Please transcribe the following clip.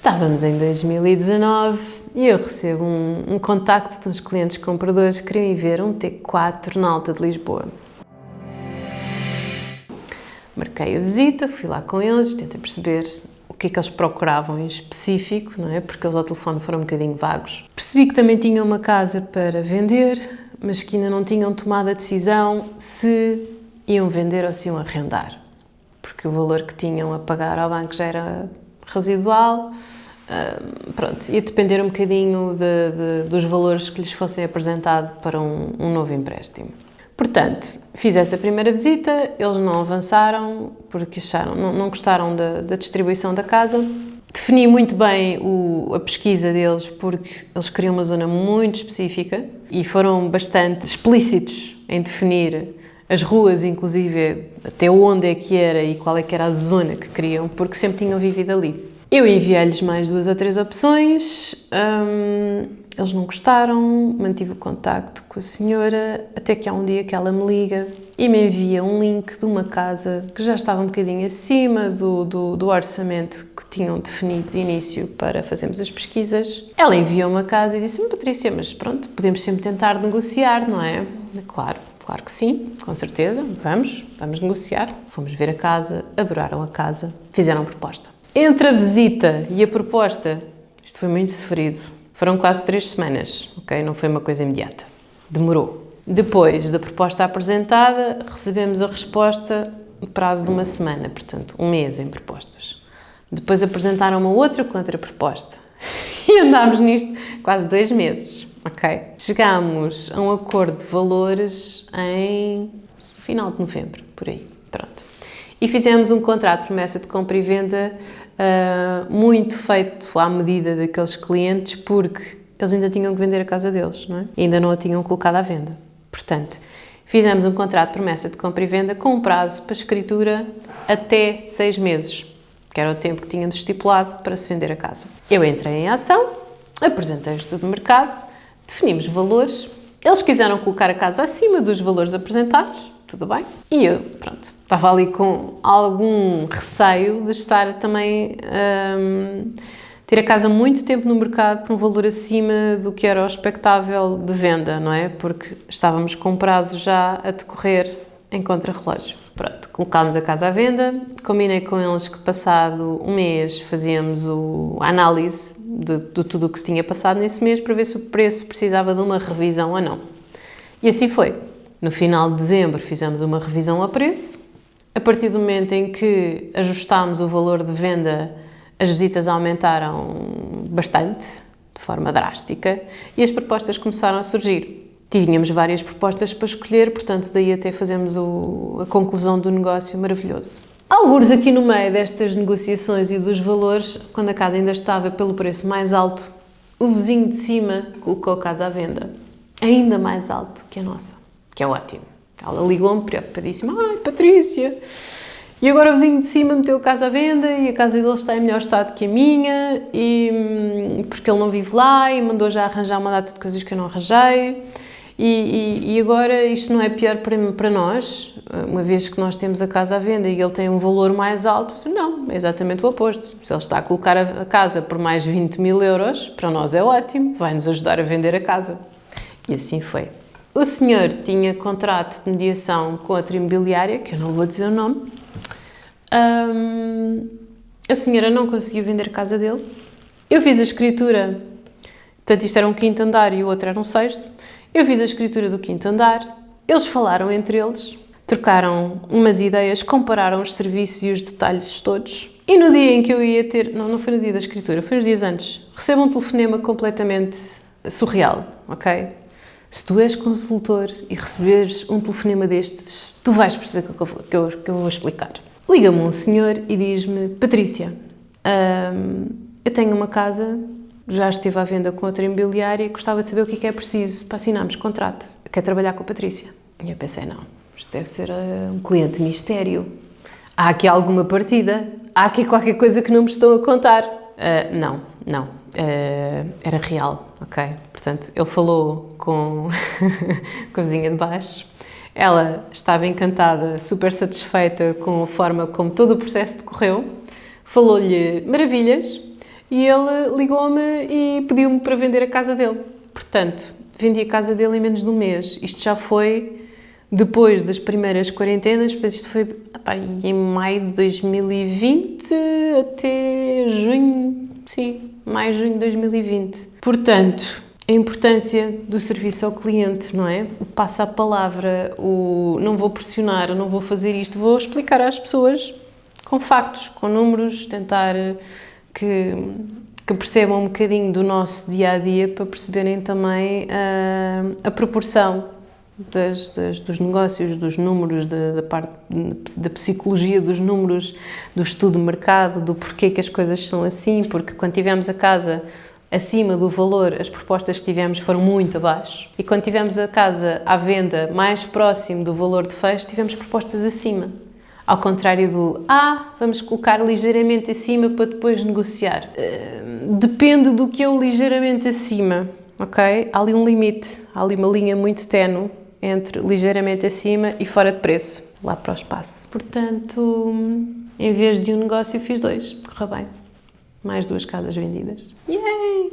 Estávamos em 2019 e eu recebo um contacto de uns clientes compradores que queriam ir ver um T4 na Alta de Lisboa. Marquei a visita, fui lá com eles, tentei perceber o que é que eles procuravam em específico, não é? Porque eles ao telefone foram um bocadinho vagos. Percebi que também tinham uma casa para vender, mas que ainda não tinham tomado a decisão se iam vender ou se iam arrendar. Porque o valor que tinham a pagar ao banco já era residual, pronto, ia depender um bocadinho dos valores que lhes fossem apresentados para um novo empréstimo. Portanto, fiz essa primeira visita, eles não avançaram porque acharam, não gostaram da distribuição da casa. Defini muito bem a pesquisa deles porque eles queriam uma zona muito específica e foram bastante explícitos em definir as ruas, inclusive, até onde é que era e qual é que era a zona que queriam, porque sempre tinham vivido ali. Eu enviei-lhes mais 2 ou 3 opções, eles não gostaram, mantive o contacto com a senhora, até que há um dia que ela me liga e me envia um link de uma casa que já estava um bocadinho acima do orçamento que tinham definido de início para fazermos as pesquisas. Ela enviou uma casa e disse-me: Patrícia, mas pronto, podemos sempre tentar negociar, não é? Claro que sim, com certeza, vamos negociar. Fomos ver a casa, adoraram a casa, fizeram proposta. Entre a visita e a proposta, isto foi muito sofrido. Foram quase 3 semanas, ok? Não foi uma coisa imediata. Demorou. Depois da proposta apresentada, recebemos a resposta no prazo de 1 semana, portanto, 1 mês em propostas. Depois apresentaram uma outra contraproposta e andámos nisto quase 2 meses, ok? Chegámos a um acordo de valores em final de novembro, por aí, pronto. E fizemos um contrato de promessa de compra e venda muito feito à medida daqueles clientes, porque eles ainda tinham que vender a casa deles, não é? E ainda não a tinham colocado à venda. Portanto, fizemos um contrato de promessa de compra e venda com um prazo para escritura até 6 meses, que era o tempo que tínhamos estipulado para se vender a casa. Eu entrei em ação, apresentei o estudo de mercado, definimos valores, eles quiseram colocar a casa acima dos valores apresentados, tudo bem. E eu, pronto, estava ali com algum receio de estar também ter a casa muito tempo no mercado por um valor acima do que era o expectável de venda, não é? Porque estávamos com um prazo já a decorrer em contrarrelógio. Pronto, colocámos a casa à venda, combinei com eles que passado 1 mês fazíamos a análise de tudo o que se tinha passado nesse mês para ver se o preço precisava de uma revisão ou não. E assim foi. No final de dezembro fizemos uma revisão a preço. A partir do momento em que ajustámos o valor de venda, as visitas aumentaram bastante, de forma drástica, e as propostas começaram a surgir. Tínhamos várias propostas para escolher, portanto, daí até fazemos a conclusão do negócio maravilhoso. Algures aqui no meio destas negociações e dos valores, quando a casa ainda estava pelo preço mais alto, o vizinho de cima colocou a casa à venda, ainda mais alto que a nossa. Que é ótimo. Ela ligou-me preocupadíssima: ai, Patrícia, e agora o vizinho de cima meteu a casa à venda e a casa dele está em melhor estado que a minha, porque ele não vive lá e mandou já arranjar uma data de coisas que eu não arranjei, e agora isto não é pior para nós, uma vez que nós temos a casa à venda e ele tem um valor mais alto. Não, é exatamente o oposto. Se ele está a colocar a casa por mais 20.000 euros, para nós é ótimo, vai-nos ajudar a vender a casa. E assim foi. O senhor tinha contrato de mediação com outra imobiliária, que eu não vou dizer o nome. A senhora não conseguiu vender a casa dele. Eu fiz a escritura, portanto isto era um 5º andar e o outro era um 6º. Eu fiz a escritura do 5º andar, eles falaram entre eles, trocaram umas ideias, compararam os serviços e os detalhes todos. E no dia em que eu ia ter, não foi no dia da escritura, foi nos dias antes, recebo um telefonema completamente surreal, ok? Se tu és consultor e receberes um telefonema destes, tu vais perceber o que eu vou explicar. Liga-me um senhor e diz-me: Patrícia, eu tenho uma casa, já estive à venda com outra imobiliária e gostava de saber o que é preciso para assinarmos contrato. Eu quero trabalhar com a Patrícia. E eu pensei: não, isto deve ser um cliente mistério. Há aqui alguma partida? Há aqui qualquer coisa que não me estão a contar? Não. Era real, ok? Portanto, ele falou com a vizinha de baixo, ela estava encantada, super satisfeita com a forma como todo o processo decorreu, falou-lhe maravilhas E ele ligou-me e pediu-me para vender a casa dele. Portanto, vendi a casa dele em menos de um mês. Isto já foi depois das primeiras quarentenas, portanto isto foi em maio de 2020 até junho, sim, maio, junho de 2020. Portanto, a importância do serviço ao cliente, não é? O passa a palavra, o não vou pressionar, não vou fazer isto, vou explicar às pessoas com factos, com números, tentar que percebam um bocadinho do nosso dia-a-dia para perceberem também a proporção dos negócios, dos números, da parte da psicologia dos números, do estudo de mercado, do porquê que as coisas são assim, porque quando tivemos a casa acima do valor, as propostas que tivemos foram muito abaixo, e quando tivemos a casa à venda mais próximo do valor de fecho, tivemos propostas acima. Ao contrário do, vamos colocar ligeiramente acima para depois negociar. Depende do que é o ligeiramente acima, ok? Há ali um limite, há ali uma linha muito ténue entre ligeiramente acima e fora de preço, lá para o espaço. Portanto, em vez de um negócio, fiz 2, correu bem. Mais 2 casas vendidas. Yay!